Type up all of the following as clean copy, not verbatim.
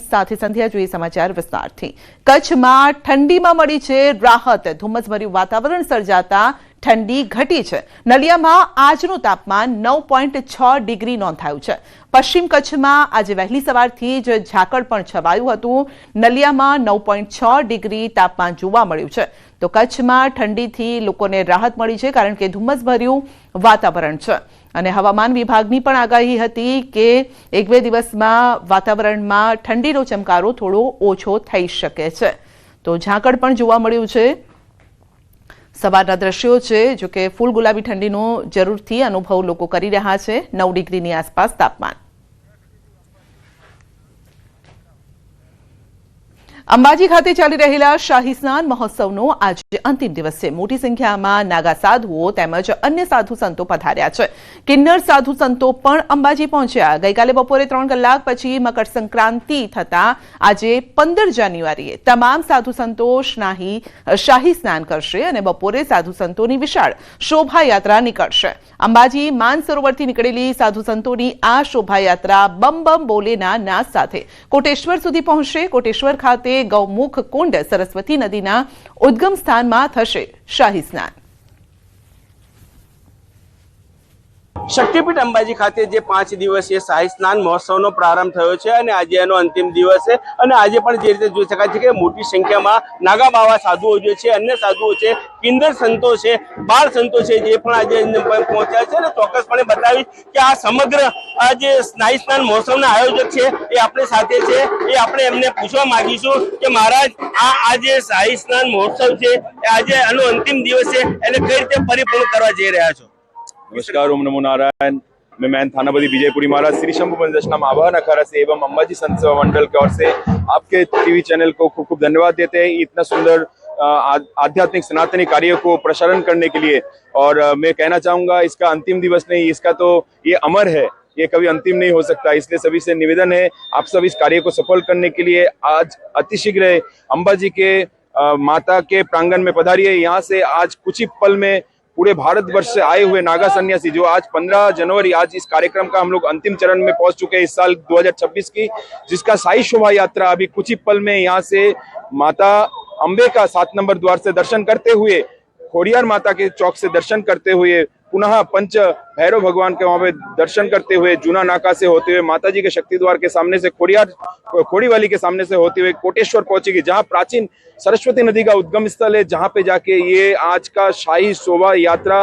સાથે સંધ્યા જોઈએ સમાચાર વિસ્તારથી। કચ્છમાં ઠંડીમાં મળી છે રાહત। ધુમ્મસભર્યું વાતાવરણ સર્જાતા ઠંડી ઘટી છે। નલિયામાં આજનું તાપમાન 9.6 ડિગ્રી નોંધાયું છે। પશ્ચિમ કચ્છમાં આજે વહેલી સવારથી જ ઝાકળ પણ છવાયું હતું। નલિયામાં 9.6 ડિગ્રી તાપમાન જોવા મળ્યું છે। તો કચ્છમાં ઠંડીથી લોકોને રાહત મળી છે કારણ કે ધુમ્મસભર્યું વાતાવરણ છે અને હવામાન વિભાગની પણ આગાહી હતી કે 1-2 દિવસમાં વાતાવરણમાં ઠંડીનો ચમકારો થોડો ઓછો થઈ શકે છે। તો ઝાકળ પણ જોવા મળ્યું છે। સવારના દ્રશ્યો છે જો કે ફૂલ ગુલાબી ઠંડીનો જરૂરથી અનુભવ લોકો કરી રહ્યા છે। 9 ડિગ્રીની આસપાસ તાપમાન। અંબાજી ખાતે ચાલી રહેલા શાહી સ્નાન મહોત્સવનો આજે અંતિમ દિવસ છે। મોટી સંખ્યામાં નાગા સાધુઓ તેમજ અન્ય સાધુ સંતો પધાર્યા છે। કિન્નર સાધુ સંતો પણ અંબાજી પહોંચ્યા। ગઈકાલે બપોરે 3 કલાક પછી મકર સંક્રાંતિ થતા આજે 15 જાન્યુઆરીએ તમામ સાધુ સંતો શાહી સ્નાન કરશે અને બપોરે સાધુ સંતોની વિશાળ શોભાયાત્રા નીકળશે। અંબાજી માનસરોવરથી નીકળેલી સાધુ સંતોની આ શોભાયાત્રા બમ બમ બોલેના નાદ સાથે કોટેશ્વર સુધી પહોંચશે। કોટેશ્વર ખાતે ગૌમુખ કુંડ સરસ્વતી નદીના ઉદ્ગમ સ્થાનમાં થશે શાહી સ્નાન। શક્તિપીઠ અંબાજી ખાતે જે 5 દિવસીય શાહી સ્નાન મહોત્સવનો પ્રારંભ થયો છે અને આજે એનો અંતિમ દિવસ છે અને આજે પણ જે રીતે જોઈ શકાય છે કે મોટી સંખ્યામાં નાગા બાવા સાધુઓ જે છે, અન્ય સાધુઓ છે, કિન્નર સંતો છે, બાળ સંતો છે જે પણ આજે પહોંચ્યા છે અને ચોક્કસપણે બતાવી કે આ સમગ્ર આ જે શાહી સ્નાન મહોત્સવના આયોજક છે એ આપણી સાથે છે। એ આપણે એમને પૂછવા માંગીશું કે મહારાજ આ જે શાહી સ્નાન મહોત્સવ છે આજે આનો અંતિમ દિવસ છે એને કઈ રીતે પરિપૂર્ણ કરવા જઈ રહ્યા છો? नमस्कार, ओम नमो नारायण। मैं थानापति विजयपुरी महाराज श्री शंभु पंचदशनाम आवाहन अखाड़ा से एवं अंबाजी संत सेवा मंडल की ओर से आपके टीवी चैनल को खूब खूब धन्यवाद देते हैं इतना सुंदर आध्यात्मिक सनातनी कार्य को प्रसारण करने के लिए। और मैं कहना चाहूंगा इसका अंतिम दिवस नहीं, इसका तो ये अमर है, ये कभी अंतिम नहीं हो सकता। इसलिए सभी से निवेदन है आप सब इस कार्य को सफल करने के लिए आज अतिशीघ्र अंबाजी के माता के प्रांगण में पधारिए। यहाँ से आज कुछ ही पल में पूरे भारतवर्ष से आए हुए नागा सन्यासी जो आज 15 जनवरी आज इस कार्यक्रम का हम लोग अंतिम चरण में पहुंच चुके हैं इस साल 2026 की, जिसका शाही शोभा यात्रा अभी कुछ ही पल में यहाँ से माता अंबे का 7 नंबर द्वार से दर्शन करते हुए, खोड़ियार माता के चौक से दर्शन करते हुए, पुनः पंच भैरव भगवान के वहां पे दर्शन करते हुए जूना नाका से होते हुए माता जी के शक्ति द्वार के सामने से खोड़ी वाली के सामने से होते हुए कोटेश्वर पहुंचेगी, जहां प्राचीन सरस्वती नदी का उद्गम स्थल है। जहां पे जाके ये आज का शाही शोभा यात्रा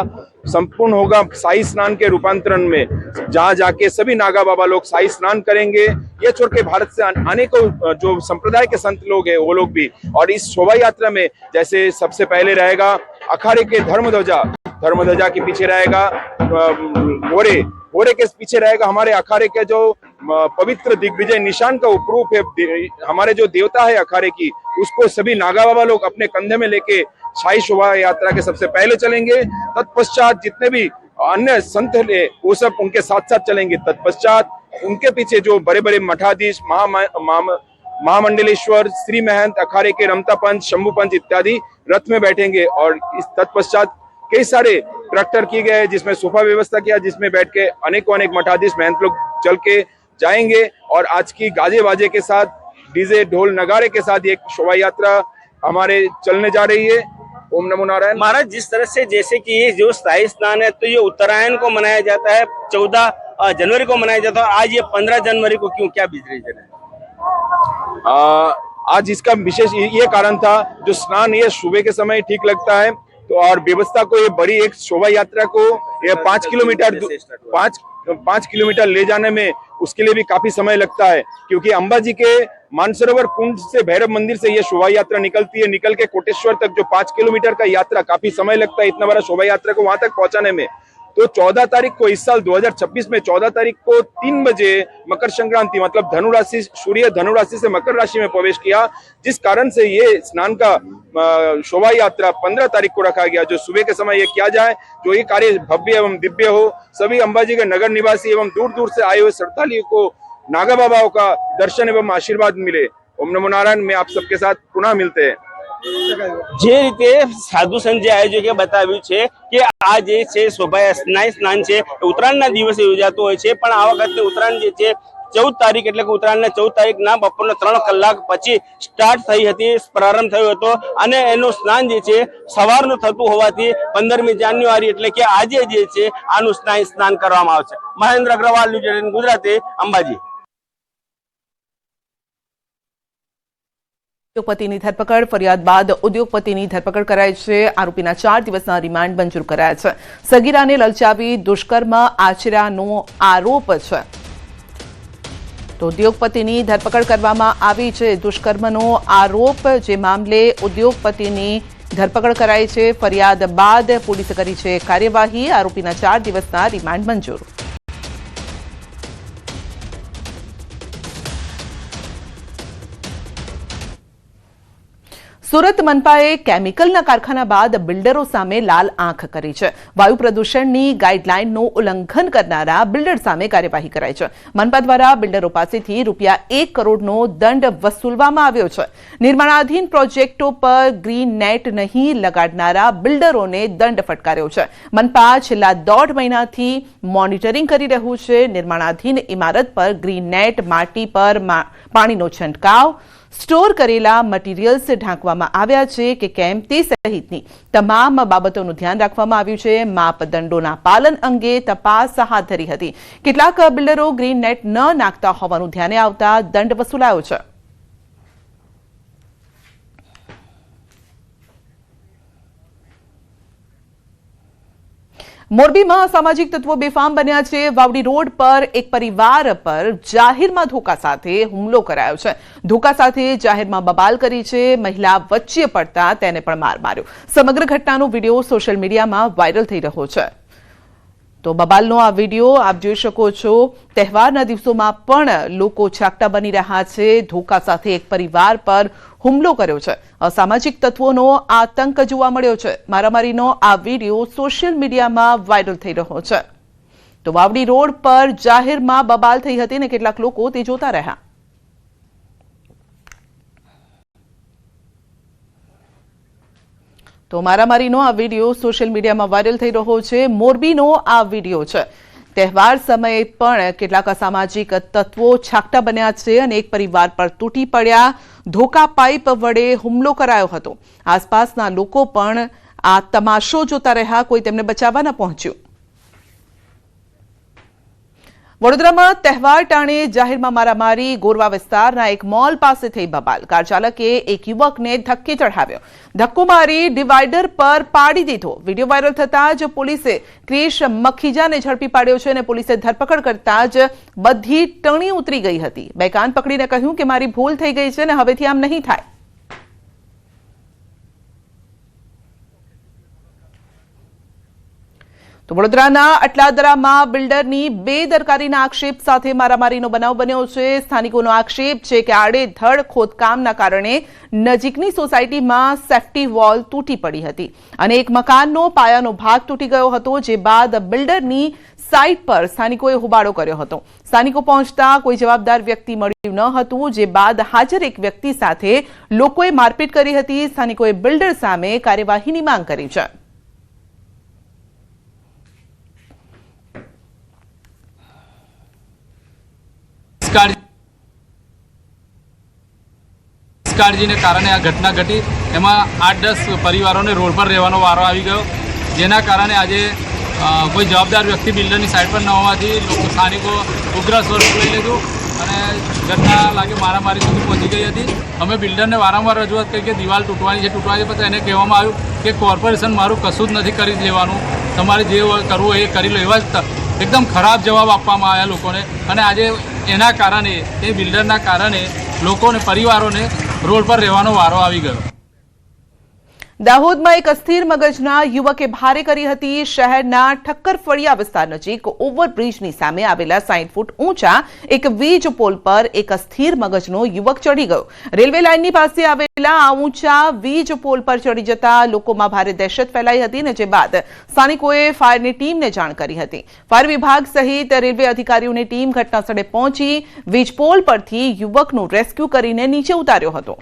संपूर्ण होगा शाही स्नान के रूपांतरण में, जहां जाके सभी नागा बाबा लोग शाही स्नान करेंगे। ये छोड़ के भारत से अनेकों जो संप्रदाय के संत लोग हैं वो लोग भी। और इस शोभा यात्रा में जैसे सबसे पहले रहेगा अखाड़े के धर्मध्वजा के पीछे रहेगा घोड़े के पीछे रहेगा हमारे अखाड़े के जो पवित्र दिग्विजय निशान का उपरूप है, हमारे जो देवता है अखाड़े की, उसको सभी नागा बाबा लोग अपने कंधे में लेके शाही शोभा यात्रा के सबसे पहले चलेंगे। तत्पश्चात जितने भी अन्य संत है वो सब उनके साथ साथ चलेंगे। तत्पश्चात उनके पीछे जो बड़े बड़े मठाधीश, महामंडलेश्वर, श्री महंत, अखाड़े के रमता पंच, शंभु पंच इत्यादि रथ में बैठेंगे। और इस तत्पश्चात कई सारे ट्रैक्टर किए गए जिसमें सोफा व्यवस्था किया, जिसमें बैठ के अनेक मठाधीश महंत लोग चल के जाएंगे। और आज की गाजे बाजे के साथ, डीजे ढोल नगाड़े के साथ एक शोभा यात्रा हमारे चलने जा रही है। ओम नमो नारायण। महाराज जिस तरह से जैसे कि ये जो शाही स्नान है तो ये उत्तरायण को मनाया जाता है, 14 जनवरी को मनाया जाता है, आज ये 15 जनवरी को क्यों, क्या बीच रीजन है? आज इसका विशेष ये कारण था, जो स्नान ये सुबह के समय ठीक लगता है तो और व्यवस्था को ये बड़ी एक शोभा यात्रा को ये 5 किलोमीटर ले जाने में उसके लिए भी काफी समय लगता है, क्योंकि अंबाजी के मानसरोवर कुंड से भैरव मंदिर से ये शोभा यात्रा निकलती है। निकल के कोटेश्वर तक जो 5 किलोमीटर का यात्रा काफी समय लगता है इतना बड़ा शोभा यात्रा को वहां तक पहुंचाने में। तो 14 तारीख को इस साल 2026 में 14 तारीख को 3 बजे मकर संक्रांति मतलब धनुराशि, सूर्य धनुराशि से मकर राशि में प्रवेश किया, जिस कारण से ये स्नान का शोभा यात्रा 15 तारीख को रखा गया, जो सुबह के समय ये किया जाए, जो ये कार्य भव्य एवं दिव्य हो, सभी अंबाजी के नगर निवासी एवं दूर दूर से आए हुए श्रद्धालुओं को नागा बाबाओं का दर्शन एवं आशीर्वाद मिले। ओम नमो नारायण। में आप सबके साथ पुनः मिलते हैं। જે રીતે સાધુ સંત આયોજકે બતાવ્યું છે કે આ જે છે શોભા સ્નાન છે ઉત્તરાયણના દિવસે યોજાતો હોય છે, પણ આ વખતે ઉત્તરાયણ જે છે 14 તારીખ એટલે કે ઉત્તરાયણના 14 તારીખના બપોરના 3 કલાક પછી સ્ટાર્ટ થઈ હતી, પ્રારંભ થયો હતો અને એનું સ્નાન જે છે સવારનું થતું હોવાથી 15મી જાન્યુઆરી એટલે કે આજે જે છે આનું સ્નાન કરવામાં આવશે। મહેન્દ્ર અગ્રવાલ, ન્યૂઝ 18 ગુજરાતી, અંબાજી। ઉદ્યોગપતિની ધરપકડ, ફરિયાદ બાદ ઉદ્યોગપતિની ધરપકડ કરાઈ છે। આરોપીના 4 દિવસના રિમાન્ડ મંજૂર કરાયા છે। સગીરાને લલચાવી દુષ્કર્મ આચર્યાનો આરોપ છે, તો ઉદ્યોગપતિની ધરપકડ કરવામાં આવી છે। દુષ્કર્મનો આરોપ, જે મામલે ઉદ્યોગપતિની ધરપકડ કરાઈ છે। ફરિયાદ બાદ પોલીસે કરી છે કાર્યવાહી। આરોપીના 4 દિવસના રિમાન્ડ મંજૂર। સુરત મનપાએ કેમિકલના કારખાના બાદ બિલ્ડરો સામે લાલ આંખ કરી છે। વાયુ પ્રદૂષણની ગાઈડલાઈનનું ઉલ્લંઘન કરનારા બિલ્ડર સામે કાર્યવાહી કરાઈ છે। મનપા દ્વારા બિલ્ડરો પાસેથી ₹1 કરોડનો દંડ વસૂલવામાં આવ્યો છે। નિર્માણાધીન પ્રોજેક્ટો પર ગ્રીન નેટ નહીં લગાડનારા બિલ્ડરોને દંડ ફટકાર્યો છે। મનપા છેલ્લા 1.5 મહિનાથી મોનિટરિંગ કરી રહ્યું છે। નિર્માણાધીન ઇમારત પર ગ્રીન નેટ, માટી પર પાણીનો છંટકાવ, સ્ટોર કરેલા મટીરીયલ્સ ઢાંકવામાં આવ્યા છે કે કેમ તે સહિતની તમામ બાબતોનું ધ્યાન રાખવામાં આવ્યું છે। માપદંડોના પાલન અંગે તપાસ હાથ ધરી હતી। કેટલાક બિલ્ડરો ગ્રીન નેટ ન નાખતા હોવાનું ધ્યાને આવતા દંડ વસૂલાયો છે। મોરબીમાં સામાજિક તત્વો બેફામ બન્યા છે। વાવડી રોડ પર એક પરિવાર પર જાહેરમાં ધોકા સાથે હુમલો કરાયો છે। ધોકા સાથે જાહેરમાં બબાલ કરી છે। મહિલા વચ્ચે પડતા તેને પણ માર માર્યો। સમગ્ર ઘટનાનો વિડીયો સોશિયલ મીડિયામાં વાયરલ થઈ રહ્યો છે। તો બબાલનો આ વિડીયો આપ જોઈ શકો છો। તહેવારના દિવસોમાં પણ લોકો છાકટા બની રહ્યા છે। ધોકા સાથે એક પરિવાર પર હુમલો કર્યો છે। અસામાજિક તત્વોનો આતંક જોવા મળ્યો છે। મારામારીનો આ વિડીયો સોશિયલ મીડિયામાં વાયરલ થઈ રહ્યો છે। તો વાવડી રોડ પર જાહેરમાં બબાલ થઈ હતી અને કેટલાક લોકો તે જોતા રહ્યા। તો મારામારીનો આ વિડીયો સોશિયલ મીડિયામાં વાયરલ થઈ રહ્યો છે। મોરબીનો આ વિડીયો છે। તહેવાર સમયે પણ કેટલાક અસામાજિક તત્વો છાકટા બન્યા છે અને એક પરિવાર પર તૂટી પડ્યા। ધોકા પાઇપ વડે હુમલો કરાયો હતો। આસપાસના લોકો પણ આ તમાશો જોતા રહ્યા। કોઈ તેમને બચાવવા ન પહોંચ્યું। વડોદરામાં તહેવાર ટાણે જાહેરમાં મારામારી। ગોરવા વિસ્તારના એક મોલ પાસે થઈ બબાલ। કાર ચાલકે એક યુવકને ધક્કે ચઢાવ્યો। ધક્કો મારી ડિવાઈડર પર પાડી દીધો। વિડીયો વાયરલ થતા જ પોલીસે ક્રિશ મખીજાને ઝડપી પાડ્યો છે અને પોલીસે ધરપકડ કરતા જ બધી ટણી ઉતરી ગઈ હતી। બે કાન પકડીને કહ્યું કે મારી ભૂલ થઈ ગઈ છે અને હવેથી આમ નહીં થાય। તો વડોદરાના અટલાદરામાં બિલ્ડરની બેદરકારીના આક્ષેપ સાથે મારામારીનો બનાવ બન્યો છે। સ્થાનિકોનો આક્ષેપ છે કે આડેધડ ખોદકામના કારણે નજીકની સોસાયટીમાં સેફ્ટી વોલ તૂટી પડી હતી અને એક મકાનનો પાયાનો ભાગ તૂટી ગયો હતો। જે બાદ બિલ્ડરની સાઇટ પર સ્થાનિકોએ હોબાળો કર્યો હતો। સ્થાનિકો પહોંચતા કોઈ જવાબદાર વ્યક્તિ મળ્યું ન હતું। જે બાદ હાજર એક વ્યક્તિ સાથે લોકોએ મારપીટ કરી હતી। સ્થાનિકોએ બિલ્ડર સામે કાર્યવાહીની માંગ કરી છે। કાળજીને કારણે આ ઘટના ઘટી। એમાં 8-10 પરિવારોને રોડ પર રહેવાનો વારો આવી ગયો। જેના કારણે આજે કોઈ જવાબદાર વ્યક્તિ બિલ્ડરની સાઈડ પર ન હોવાથી લોકો સ્થાનિકો ઉગ્ર સ્વરૂપ લઈ લીધું અને ઘટના લાગે મારામારી સુધી પહોંચી ગઈ હતી। અમે બિલ્ડરને વારંવાર રજૂઆત કરી કે દિવાલ તૂટવાની છે પછી એને કહેવામાં આવ્યું કે કોર્પોરેશન મારું કશું જ નથી કરી લેવાનું, તમારે જે કરવું એ કરી લો। એવા જ એકદમ ખરાબ જવાબ આપવામાં આવ્યા લોકોને અને આજે એના કારણે એ બિલ્ડરના કારણે લોકોને પરિવારોને રોડ પર રહેવાનો વારો આવી ગયો। દાહોદમાં એક અસ્થિર મગજના યુવકે ભારે કરી હતી। શહેરના ઠક્કર ફળિયા વિસ્તાર નજીક ઓવરબ્રિજની સામે આવેલા 60 ફૂટ ઊંચા એક વીજ પોલ પર એક અસ્થિર મગજનો યુવક ચડી ગયો। રેલવે લાઇનની પાસે આવેલા આ ઊંચા વીજ પોલ પર ચડી જતા લોકોમાં ભારે દહેશત ફેલાઈ હતી અને જે બાદ સ્થાનિકોએ ફાયરની ટીમને જાણ કરી હતી। ફાયર વિભાગ સહિત રેલવે અધિકારીઓની ટીમ ઘટનાસ્થળે પહોંચી વીજ પોલ પરથી યુવકનું રેસ્ક્યુ કરીને નીચે ઉતાર્યો હતો।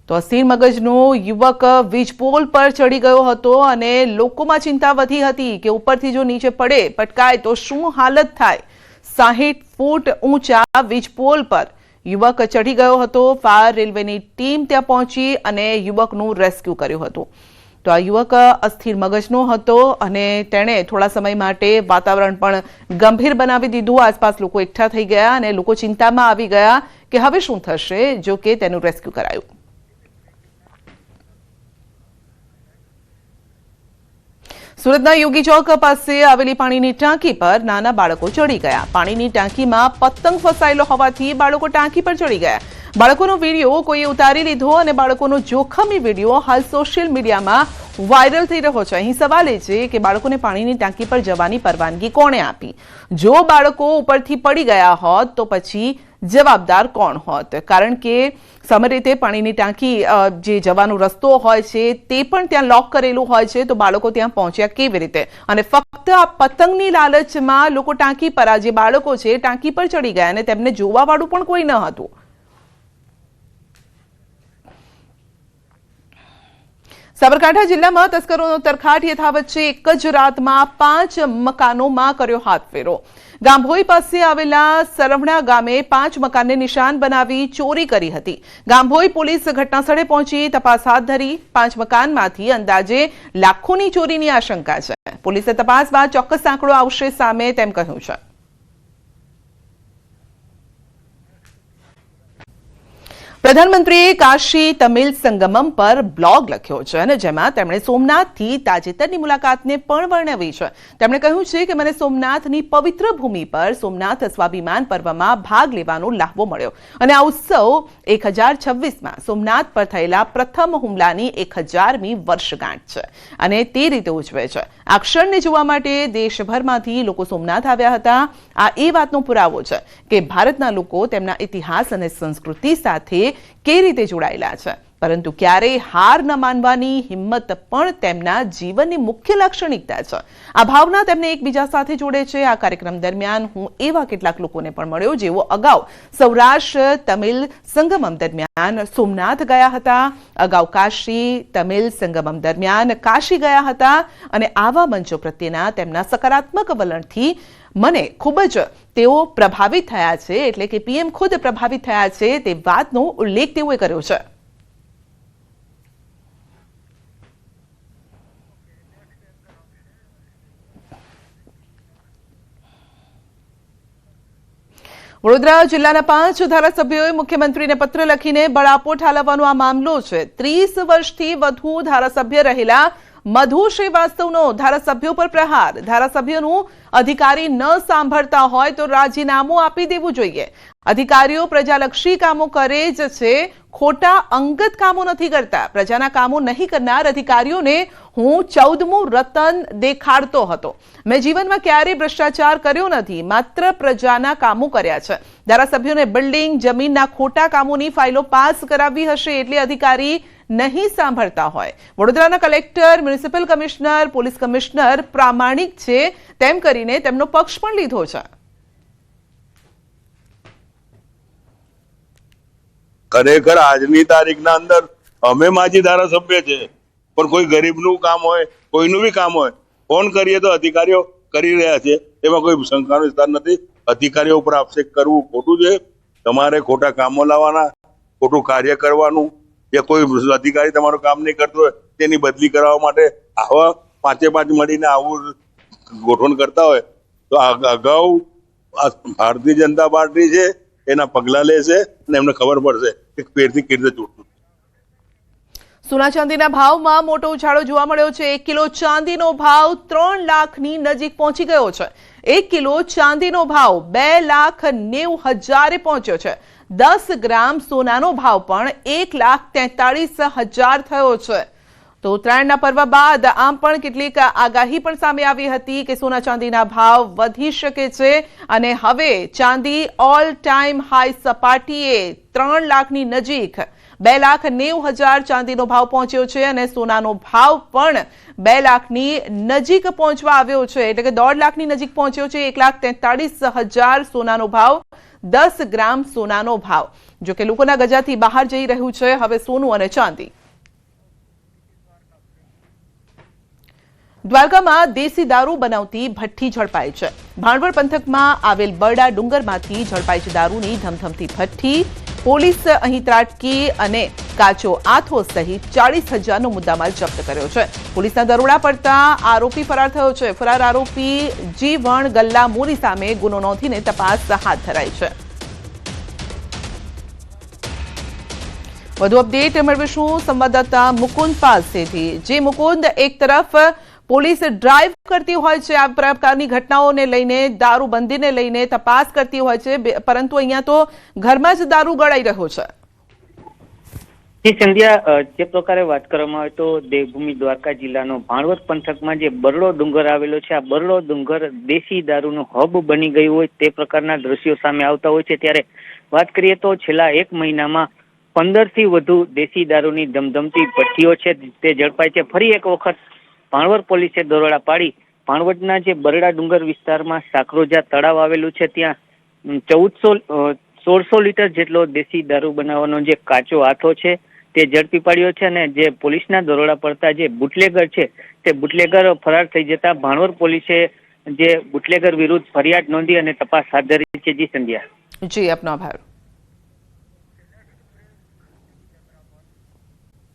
તો અસ્થિર મગજનો યુવક વીજપોલ પર ચડી ગયો હતો અને લોકોમાં ચિંતા વધી હતી કે ઉપરથી જો નીચે પડે પટકાય તો શું હાલત થાય। 60 ફૂટ ઊંચા વીજપોલ પર યુવક ચડી ગયો હતો। ફાયર રેલવેની ટીમ ત્યાં પહોંચી અને યુવકનું રેસ્ક્યુ કર્યું હતું। તો આ યુવક અસ્થિર મગજનો હતો અને તેણે થોડા સમય માટે વાતાવરણ પણ ગંભીર બનાવી દીધું। આસપાસ લોકો એકઠા થઈ ગયા અને લોકો ચિંતામાં આવી ગયા કે હવે શું થશે, જો કે તેનું રેસ્ક્યુ કરાયું। સુરતના યોગી ચોક પાસે આવેલી પાણીની ટાંકી પર નાના બાળકો ચડી ગયા। પાણીની ટાંકીમાં પતંગ ફસાયેલો હોવાથી બાળકો ટાંકી પર ચડી ગયા। બાળકોનો વિડીયો કોઈએ ઉતારી લીધો અને બાળકોનો જોખમી વિડીયો હાલ સોશિયલ મીડિયામાં વાયરલ થઈ રહ્યો છે। અહીં સવાલ એ છે કે બાળકોને પાણીની ટાંકી પર જવાની પરવાનગી કોણે આપી? જો બાળકો ઉપરથી પડી ગયા હોત તો પછી જવાબદાર કોણ હોત? કારણ કે સામાન્ય રીતે પાણીની ટાંકી જે જવાનો રસ્તો હોય છે તે પણ ત્યાં લોક કરેલું હોય છે, તો બાળકો ત્યાં પહોંચ્યા કેવી રીતે? અને ફક્ત આ પતંગની લાલચમાં લોકો ટાંકી પર, આ જે બાળકો છે ટાંકી પર ચડી ગયા અને તેમને જોવાવાળું પણ કોઈ ન હતું। સાબરકાંઠા જિલ્લામાં તસ્કરોનો તરખાટ યથાવત છે। એક જ રાતમાં 5 મકાનોમાં કર્યો હાથફેરો। ગાંભોઈ પાસે આવેલા સરવણા ગામે 5 મકાનને નિશાન બનાવી ચોરી કરી હતી। ગાંભોઈ પોલીસ ઘટનાસ્થળે પહોંચી તપાસ હાથ ધરી। 5 મકાનમાંથી અંદાજે લાખોની ચોરીની આશંકા છે। પોલીસે તપાસ બાદ ચોક્કસ આંકડો આવશે સામે તેમ કહ્યું છે। પ્રધાનમંત્રીએ કાશી તમિલ સંગમમ પર બ્લોગ લખ્યો છે અને જેમાં તેમણે સોમનાથથી તાજેતરની મુલાકાતને પણ વર્ણવી છે। તેમણે કહ્યું છે કે મને સોમનાથની પવિત્ર ભૂમિ પર સોમનાથ સ્વાભિમાન પર્વમાં ભાગ લેવાનો લાહવો મળ્યો અને આ ઉત્સવ 1026માં સોમનાથ પર થયેલા પ્રથમ હુમલાની 1000મી વર્ષગાંઠ છે અને તે રીતે ઉજવે છે। આ ક્ષણને જોવા માટે દેશભરમાંથી લોકો સોમનાથ આવ્યા હતા। આ એ વાતનો પુરાવો છે કે ભારતના લોકો તેમના ઇતિહાસ અને સંસ્કૃતિ સાથે કેવી રીતે જોડાયેલા છે, પરંતુ ક્યારેય હાર ન માનવાની હિંમત પણ તેમના જીવનની મુખ્ય લાક્ષણિકતા છે। આ ભાવના તેમને એકબીજા સાથે જોડે છે। આ કાર્યક્રમ દરમિયાન હું એવા કેટલાક લોકોને પણ મળ્યો જેઓ અગાઉ સૌરાષ્ટ્ર તમિલ સંગમમ દરમિયાન સોમનાથ ગયા હતા, અગાઉ કાશી તમિલ સંગમમ દરમિયાન કાશી ગયા હતા અને આવા મંચો પ્રત્યેના તેમના સકારાત્મક વલણથી મને ખૂબ જ તેઓ પ્રભાવિત થયા છે। એટલે કે પીએમ ખુદ પ્રભાવિત થયા છે તે વાતનો ઉલ્લેખ તેઓએ કર્યો છે। વડોદરા જિલ્લાના 5 ધારાસભ્યોએ મુખ્યમંત્રીને પત્ર લખીને બળાપો ઠાલવવાનો આ મામલો છે। 30 વર્ષથી વધુ ધારાસભ્ય રહેલા મધુ શ્રીવાસ્તવનો ધારાસભ્યો પર પ્રહાર। ધારાસભ્યોનું અધિકારી ન સાંભળતા હોય તો રાજીનામું આપી દેવું જોઈએ। અધિકારીઓ પ્રજાલક્ષી કામો કરે જ છે, ખોટા અંગત કામો નથી કરતા। પ્રજાના કામો નહીં કરનાર અધિકારીઓને હું 14મું રતન દેખાડતો હતો। મેં જીવનમાં ક્યારેય ભ્રષ્ટાચાર કર્યો નથી, માત્ર પ્રજાના કામો કર્યા છે। ધારાસભ્યોને બિલ્ડિંગ જમીનના ખોટા કામોની ફાઇલો પાસ કરાવવી હશે એટલે અધિકારી નહીં સાંભળતા હોય। વડોદરાના collector, municipal commissioner, police commissioner પ્રામાણિક છે તેમ કરીને તેમનો પક્ષ પણ લીધો છે। ખરેખર આજની તારીખના અંદર અમે માજી ધારાસભ્ય છે, પણ કોઈ ગરીબનું કામ હોય, કોઈનું બી કામ હોય, ફોન કરીએ તો અધિકારીઓ કરી રહ્યા છે, એમાં કોઈ શંકાનો વિસ્તાર નથી। અધિકારીઓ ઉપર આક્ષેપ કરવું ખોટું છે। તમારે ખોટા કામો લાવવાના, ખોટું કાર્ય કરવાનું, या कोई अधिकारी તમારું કામ નહીં કરતો હોય તેની બદલી કરાવવા માટે આવા 5 મળીને આવું ગોઠવણ કરતા હોય તો અગાઉ ભારતીય જનતા પાર્ટી છે એના પગલા લેશે અને એમને ખબર પડશે કે પેટથી કેવી રીતે છૂટવું। સોના ચાંદીના ભાવમાં મોટો ઉછાળો જોવા મળ્યો છે। 1 કિલો ચાંદીનો ભાવ 3 લાખની નજીક પહોંચી ગયો છે। 1 કિલો ચાંદીનો ભાવ 2,90,000 પહોંચ્યો છે। 10 ગ્રામ સોનાનો ભાવ પણ 1,43,000 થયો છે। તો ઉત્તરાયણના પર્વ બાદ આમ પણ કેટલીક આગાહી પણ સામે આવી હતી કે સોના ચાંદીના ભાવ વધી શકે છે અને હવે ચાંદી ઓલ ટાઈમ હાઈ સપાટીએ 3 લાખની નજીક 2,90,000 ચાંદીનો ભાવ પહોંચ્યો છે અને સોનાનો ભાવ પણ 2 લાખની નજીક પહોંચવા આવ્યો છે, એટલે કે 1.5 લાખની નજીક પહોંચ્યો છે। 1,43,000 સોનાનો ભાવ 10 ગ્રામ સોનાનો ભાવ. જો કે લોકોના ગજાથી બહાર જઈ રહ્યું છે હવે સોનું અને ચાંદી. દ્વારકામાં દેશી દારૂ બનાવતી ભઠ્ઠી ઝડપાઈ છે. ભાણવડ પંથકમાં આવેલ બરડા ડુંગરમાંથી ઝડપાઈ છે દારૂની ધમધમતી ભઠ્ઠી. પોલીસ અહીં ત્રાટકી અને કાચો આથો સહિત 40,000નો મુદ્દામાલ જપ્ત કર્યો છે. પોલીસના દરોડા પડતા આરોપી ફરાર થયો છે. ફરાર આરોપી જીવણ ગલ્લા મોરી સામે ગુનો નોંધીને તપાસ હાથ ધરાઈ છે. વધુ અપડેટ મેળવીશું સંવાદદાતા મુકુંદ પાસેથી. જે મુકુંદ, એક તરફ પોલીસ ડ્રાઈવ કરતી હોય છે આ પ્રકારની ઘટનાઓને લઈને, દારૂબંધીને લઈને તપાસ કરતી હોય છે, પરંતુ અહીંયા તો ઘરમાં જ દારૂ ગળાઈ રહ્યો છે. સંધ્યા, જે પ્રકારે વાત કરવામાં આવે તો દેવભૂમિ દ્વારકા જિલ્લાનો ભાણવડ પંથકમાં જે બરડો ડુંગર આવેલો છે, આ બરડો ડુંગર દેશી દારૂનું હબ બની ગયું હોય તે પ્રકારના દ્રશ્યો સામે આવતા હોય છે. ત્યારે વાત કરીએ તો છેલ્લા 1 મહિનામાં 15થી વધુ દેશી દારૂની ધમધમતી ભઠ્ઠીઓ છે તે ઝડપાય છે. ફરી એક વખત ભાણવડ પોલીસે દરોડા પાડી ભાણવડના જે બરડા ડુંગર વિસ્તારમાં સાકરોજા તળાવ આવેલું છે ત્યાં 1600 લીટર જેટલો દેશી દારૂ બનાવવાનો જે કાચો આથો છે તે ઝડપી પાડ્યો છે. અને જે પોલીસના દરોડા પડતા જે બુટલેગર છે તે બુટલેગર ફરાર થઈ જતા ભાણવડ પોલીસે જે બુટલેગર વિરુદ્ધ ફરિયાદ નોંધી અને તપાસ હાથ ધરી છે. જી સંધ્યા. જી, આપનો આભાર.